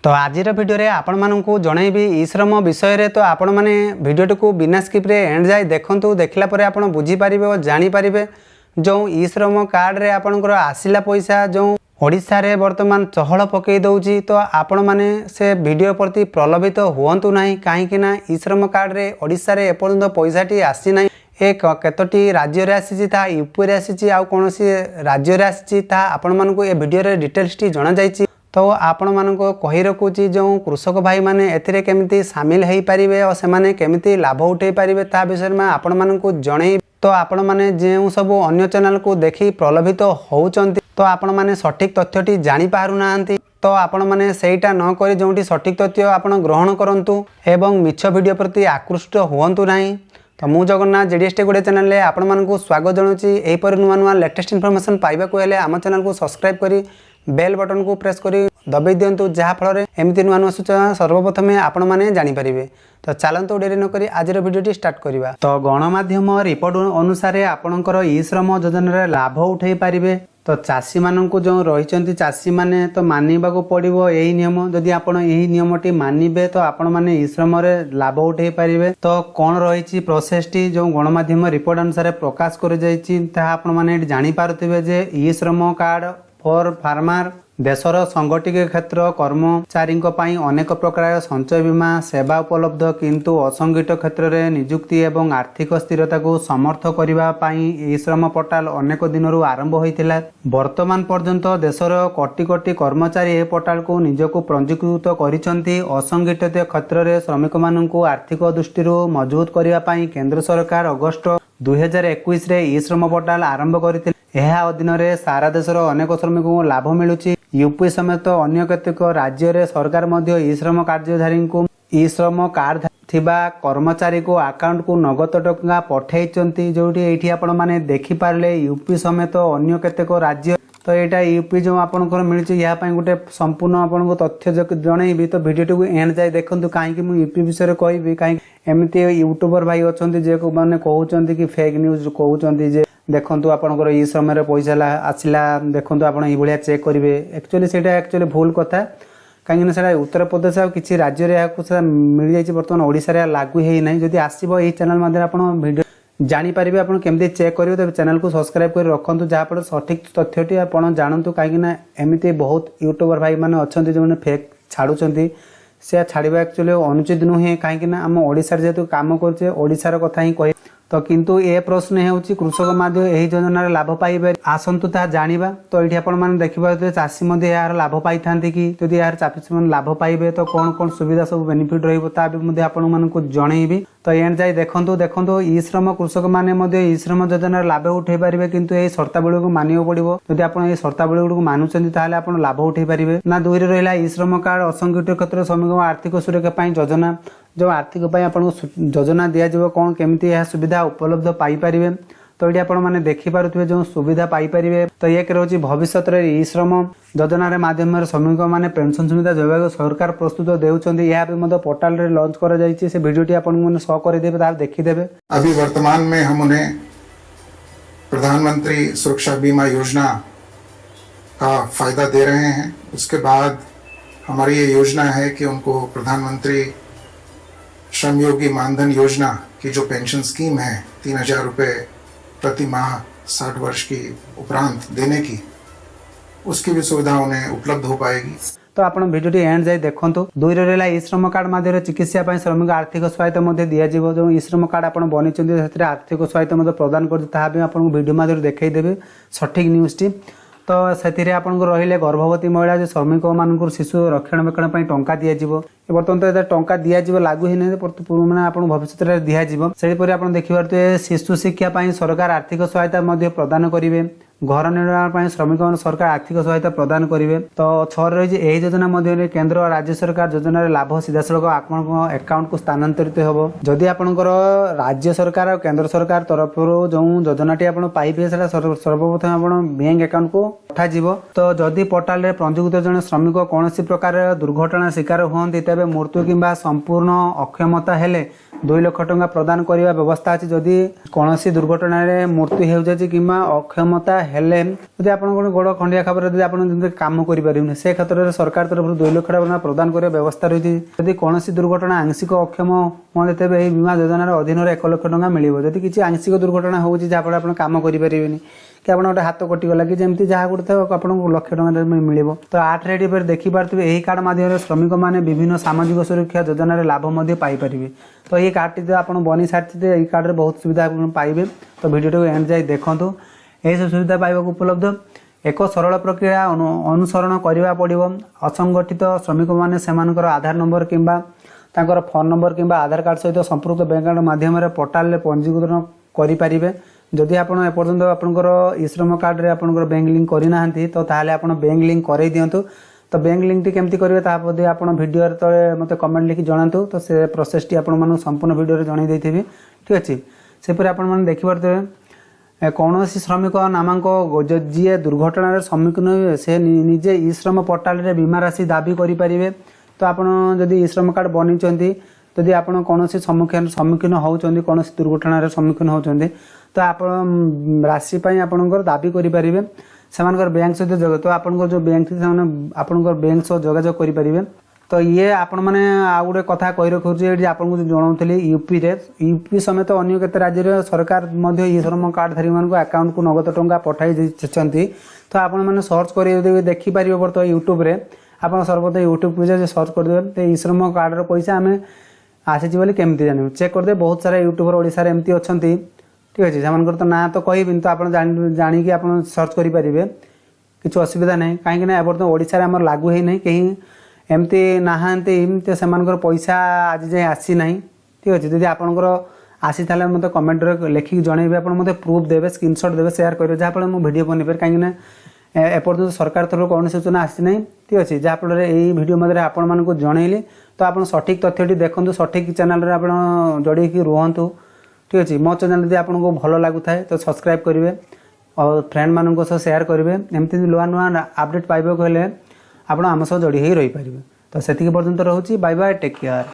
तो आज भिडियो रे आपण मानकु जनइबी ई श्रम विषय रे। तो आपण माने भिडियो को बिना स्किप रे एंड जाए देखंतु, देखला परे आपण बुझी पारिबे और जानि पारिबे जो ई श्रम कार्ड रे आपनकर आसिला पैसा जो ओडिशा रे वर्तमान चहल पकई दउची। तो आपण माने से भिडियो प्रति प्रलोभित हुअंतु नाही, काहे कि ना ई श्रम कार्ड रे ओडिशा रे एपर्यंत पैसाटी आसी नाही। एक केतोटी राज्य रे आसी ता यूपी रे आसी आ कोनोसी राज्य रे आसी ता आपण मानकु ए भिडियो रे डिटेल्स टी जणा जाईची। तो आपण मानको कहि रखुची जो कृषक भाई माने एथिरे केमिति शामिल हेई परिबे और से माने केमिति लाभ उठै परिबे ता विषय में आपण मानको जणै। तो आपण माने जे सब अन्य चैनल को देखि प्रलोभित होउचंती तो आपण माने सठिक तथ्यटी जानि पारु नांती। तो आपण माने सेटा न करी जोंटी सठिक तथ्य आपण ग्रहण करंतु एवं मिछ वीडियो प्रति आकृष्ट हुअंतु नाही। तो मु जगन्नाथ जेडीएस टेक चैनल रे आपण मानको स्वागत जणुची। एही पर नुवा नुवा लेटेस्ट इन्फॉर्मेशन पाइबा को हेले आम चैनल को सब्सक्राइब करी बेल बटन को प्रेस करी दबाई दिंतु, जहाँ फल एमती नुआ नुआ सूचना सर्वप्रथम आपण मैंने जानीपारे। तो चलतु डेरी नक आज भिडियो स्टार्ट करवा। तो गणमाध्यम रिपोर्ट अनुसार आपणकर ई श्रम योजना लाभ उठे पारे। तो चाषी मानू जो रही चाषी मैंने तो मानवा पड़ो यही नियम। जदि आपण यही नियमटी मानवे तो आपण मैंने ई श्रम लाभ उठे पारे। तो कौन रही प्रोसेस टी जो गणमाध्यम रिपोर्ट अनुसार प्रकाश कर जापारे जे ई श्रम कार्ड फॉर फार्मर देशर संगठित क्षेत्र कर्मचारी अनेक प्रकार संचय बीमा सेवा उपलब्ध, किंतु असंगठित क्षेत्र में नियुक्ति एवं आर्थिक स्थिरता को समर्थ करने ई श्रम पोर्टाल अनेक दिन आरंभ होता। वर्तमान पर्यंत देशर कोटी कोटी कर्मचारी ए पोर्टाल को निजक पंजीकृत करिसेंती। असंगठित क्षेत्र में श्रमिक मानू आर्थिक दृष्टि मजबूत करने केंद्र सरकार अगस्ट 2021 रे ई श्रम पोर्टाल आरंभ करथिले। यह अधीन रे सारा देशर अनेक श्रमिक को लाभ मिलुची। यूपी समेत अन्य केतेक राज्य रे सरकार मध्य ई श्रम कार्यधारी को ई श्रम कार्ड थिबा कर्मचारी को अकाउंट को नगद टंका पठाइचंती। जोटी एठी आपण माने देखि पारले यूपी समेत अन्य केतेक राज्य। तो यहाँ यूपी जो आपंकर मिली या गोटे संपूर्ण आपको तथ्य जनइबी। तो भिडियो को एंड जाए देखूँ कहीं मुझे यूपी विषय कहबी कहीं एमती यूट्यूबर भाई अच्छा जे मैंने कहते कि फेक न्यूज कहते जे देखूँ आपंकर ई श्रम पैसा आसला देखूँ आप चेक करेंगे। एक्चुअली से भूल कथा, कहीं उत्तर प्रदेश आ किसी राज्य मिल जाए बर्तमान ओडिशा लागू है ना। जदि आसो यही चैनल मध्य आप भिडियो जानीपारे आप केमती चेक करेंगे तो चैनल को सब्सक्राइब कर रखु, जहाँफल सठिक तथ्यटी आप जानतु। कहीं एमती बहुत यूट्यूबर भाई मैंने अच्छा जो फेक छाड़ुंट से छाड़ा एक्चुअली अनुचित नुहे, कहीं आम ओडिशा जेहेतु काम करे ओडिशार कथा ही कह। तो किंतु ए प्रश्न होउची कृषक माध्य यही योजना लाभ पाइबे आसंतु ता जानिबा। तो ये आपण माने देखिबा चाषी मध्ये यार लाभ पाई थांती कि जदि यार चाषी मन लाभ पाइबे तो कौन कौन सुविधा सब बेनिफिट रहइबो ता भी मध्ये आपण मानकु जणैबी। तो एंड जाई देखंतु ई श्रम कृषक माने मध्ये ई श्रम योजना लाभ उठै पारिबे, किंतु ए शर्तावली को मानियो पड़िबो। जदि आपण ए शर्तावली को मानुचंदी ताले आपण लाभ उठै पारिबे ना। दुई रे रहिला ई श्रम कार्ड असंगठित क्षेत्र श्रमिक आर्थिक सुरक्षा पई योजना जो आर्थिक योजना दिया जाव कौन केमिति यह सुविधा उपलब्ध पाई परिबे। तो ये आपण माने देखि पारुथिबे जो सुविधा पाई परिबे। तो एक रोची भविष्य रे ई श्रम योजना रे माध्यम रे श्रमिक माने पेंशन सुविधा देबा सरकार प्रस्तुत देउचंदी। यह भी मदो पोर्टल रे लॉन्च करा जायछि। से वीडियोटी आपण माने शो कर देबे तार देखि देबे। अभी वर्तमान में हम उन्हें प्रधानमंत्री सुरक्षा बीमा योजना का फायदा दे रहे हैं। उसके बाद हमारी ये योजना है कि उनको प्रधानमंत्री श्रमयोगी मानधन योजना की जो पेंशन स्कीम है 3000 रुपये प्रति माह 60 वर्ष की उपरांत देने की, उसकी भी सुविधा उन्हें उपलब्ध हो पाएगी। तो आप भिडियो एंड जाए देखो। दुई रहा ई श्रम कार्ड माध्यम चिकित्सा श्रमिक आर्थिक सहायता दिजाव। जो ई श्रम कार्ड आप बनी आर्थिक सहायता प्रदान कर भिडियो माध्यम देखईदेवे सठिक न्यूज टी। तो से आपको रहिले गर्भवती महिला जो श्रमिक मान शिशु रक्षणाबेक्षण टंका दिजाव। बर्तमान तो टंका दिजाव लागू ही नहीं मैंने आप भविष्य में दिजाव। सेपरी आप देखिए शिशु शिक्षा सरकार आर्थिक सहायता प्रदान करेंगे। घर निर्माण श्रमिक सरकार आर्थिक सहायता प्रदान करेंगे। तो 6 रही यही योजना मध्य केंद्र और राज्य सरकार योजना लाभ सीधासलख आपण अकाउंट को स्थानांतरित होबो। जदि आपनकर राज्य सरकार और केंद्र सरकार तरफ जो योजनाटी आप पाइबे सर्वप्रथम आप बैंक अकाउंट को पठा जीवो। तो जदि पोर्टाल रे पंजीकृत जन श्रमिक कौन प्रकार दुर्घटना शिकार होती तेज मृत्यु किंबा संपूर्ण अक्षमता हेले 2 लाख टंका प्रदान करने व्यवस्था अच्छी। जदि कौन दुर्घटना मृत्यु हो जाए कि अक्षमता हेले जदि आप गोड़ खंडिया खबर जब आप काम करें से क्षेत्र में सरकार तरफ 2 लाख टका प्रदान करने व्यवस्था रही जदि कौन दुर्घटना आंशिक अक्षम हाँ तेज यही बीमा योजनार अधीन 1 लाख टका मिल जदि किसी आंशिक दुर्घटना हो जहाँफल आप काम करें कि आप गोटे हाथ कटिगला कि जमी जहाँ गोटे आपको लक्ष टका मिल तो 8 रेडी पर देखिपे यही कार्ड माध्यम श्रमिक मैंने विभिन्न सामाजिक सुरक्षा योजन लाभ पाइपर तो ये कार्ड टी आप बनी सारी ये कार्ड में बहुत सुविधा पाइबे तो भिडियो एंड जाए देखूँ यही सब सुविधा पाइबा उपलब्ध एक सरल प्रक्रिया अनुसरण करने पड़ो असंगठित श्रमिक मैंने से आधार नंबर किंबा तांकर फोन नंबर किंबा आधार कार्ड सहित संपर्क बैंक अकाउंट माध्यम पोर्टाल पंजीकरण करेंगे जदि आप एपर्तंत आपंकर ई श्रम कार्ड रे आपंकर बैंक लिंक करना तो ताहले आप बैंक लिंक कर दिंतु तो बैंक लिंक टी केमती करेंगे तादी आप भिडियो तले मत कमेंट लिखि जनातु तो से प्रोसेस टी आपन संपूर्ण भिडियो जन देथिबी ठीक अच्छे सेपरि आपण देखिपे कौन श्रमिक नामांक जी दुर्घटनार सम्मुखीन हुए से निजे ई श्रम पोर्टाल रे बीमा राशि दाबी करें तो आप जदि ई श्रम कार्ड बनी जदि आप कौन सम्मुखीन होती कौन दुर्घटनार सम्मुखीन होती तो आप राशि आपंकर दाबी करेंगे से बैंक सहित तो आप जो बैंक थी आपंकर बैंक सह जोगाजोग करेंगे तो ये आपण मैंने आउ गोटे कथा कही रखुच्छे ये आपको जनाऊली यूपी रे यूपी समेत अन्य केते राज्य सरकार ई श्रम कार्डधारी मान अकाउंट को नगद टंका पठाई तो आपण मैंने सर्च कर देखिपारे बर्तमान यूट्यूब रे आप सर्वदा यूट्यूब पे सर्च करदे तो ई श्रम कार्डर पैसा आम आसी बोली केमती जानवे चेक करदे बहुत सारा यूट्यूबर ओडिशा रे एमती अच्छी ठीक अच्छे से तो ना तो कहबी तो आप जानिकी आप सर्च करेंगे किसी असुविधा नहीं कहीं बर्तमान ओडिशा रे आमर लागू है नहीं कहीं एमती नहांती तो से पैसा आज जाए आसी ना ठीक अच्छे जदि आपंकर आसी था मतलब कमेंट लिखिक जनइबे आप मत प्रूफ देवे स्क्रीनशॉट देवे शेयर करेंगे जहाँफल मुझे भिडियो बनइपर कहीं एपर्तंत सरकार तरफ कौन सूचना आसी ना ठीक अच्छे जहाँफल यही भिडियो मध्य आपण मानक जनइली तो आप सठिक तथ्यटी देखूँ सठिक चैनल आप जड़ेक रुहतु ठीक अच्छे मो चैनल जब आपको भल लगुता है तो सब्सक्राइब करेंगे और फ्रेंड मान शेयर करेंगे एमती नुआ नुआ अपडेट पाइबा हेले आप आम सह जोड़ी रही पारे तो से पर्यंत रोचे बाय बाय टेक केयर।